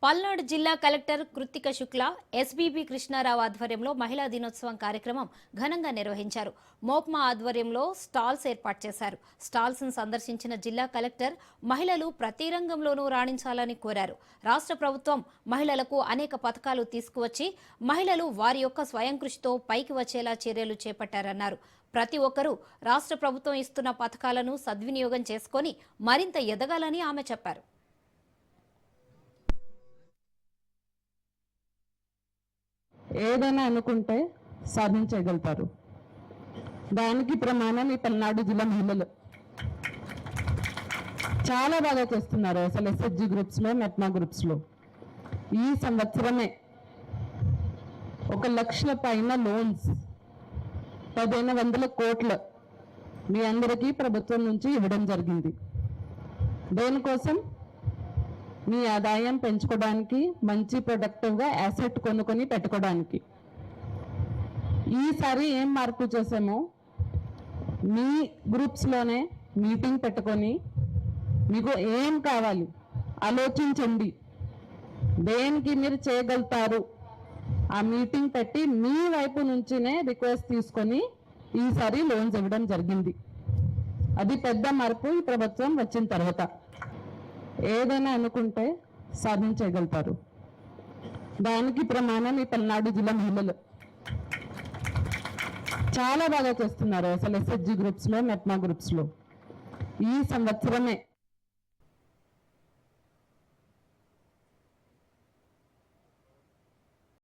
పల్నాడు జిల్లా కలెక్టర్ కృత్తిక శుక్ల ఎస్బీబీ కృష్ణారావు ఆధ్వర్యంలో మహిళా దినోత్సవం కార్యక్రమం ఘనంగా నిర్వహించారు. మోప్మా ఆధ్వర్యంలో స్టాల్స్ ఏర్పాటు చేశారు. స్టాల్స్ ను సందర్శించిన జిల్లా కలెక్టర్ మహిళలు ప్రతి రంగంలోనూ రాణించాలని కోరారు. రాష్ట్ర ప్రభుత్వం మహిళలకు అనేక పథకాలు తీసుకువచ్చి మహిళలు వారి యొక్క స్వయం కృషితో పైకి వచ్చేలా చర్యలు చేపట్టారన్నారు. ప్రతి ఒక్కరూ రాష్ట్ర ప్రభుత్వం ఇస్తున్న పథకాలను సద్వినియోగం చేసుకొని మరింత ఎదగాలని ఆమె చెప్పారు. ఏదైనా అనుకుంటే సాధించగలుగుతారు. దానికి ప్రమాణం ఈ పల్నాడు జిల్లా మహిళలు చాలా బాగా చేస్తున్నారు. అసలు ఎస్హెచ్జి గ్రూప్స్లో, మెప్మా గ్రూప్స్లో ఈ సంవత్సరమే 1 లక్షల పైన లోన్స్ 1500 కోట్లు మీ అందరికీ ప్రభుత్వం నుంచి ఇవ్వడం జరిగింది. దేనికోసం? మీ ఆదాయం పెంచుకోవడానికి, మంచి ప్రొడక్టివ్గా యాసెట్ కొనుక్కొని పెట్టుకోవడానికి. ఈసారి ఏం మార్పు చేసామో, మీ గ్రూప్స్లోనే మీటింగ్ పెట్టుకొని మీకు ఏం కావాలి ఆలోచించండి, దేనికి మీరు చేయగలుగుతారు. ఆ మీటింగ్ పెట్టి మీ వైపు నుంచినే రిక్వెస్ట్ తీసుకొని ఈసారి లోన్స్ ఇవ్వడం జరిగింది. అది పెద్ద మార్పు ఈ ప్రభుత్వం వచ్చిన తర్వాత. ఏదైనా అనుకుంటే సాధించగలుగుతారు. దానికి ప్రమాణం ఈ పల్నాడు జిల్లా మహిళలు చాలా బాగా చేస్తున్నారు. అసలు ఎస్హెచ్జి గ్రూప్స్లో, మెప్మా గ్రూప్స్లో ఈ సంవత్సరమే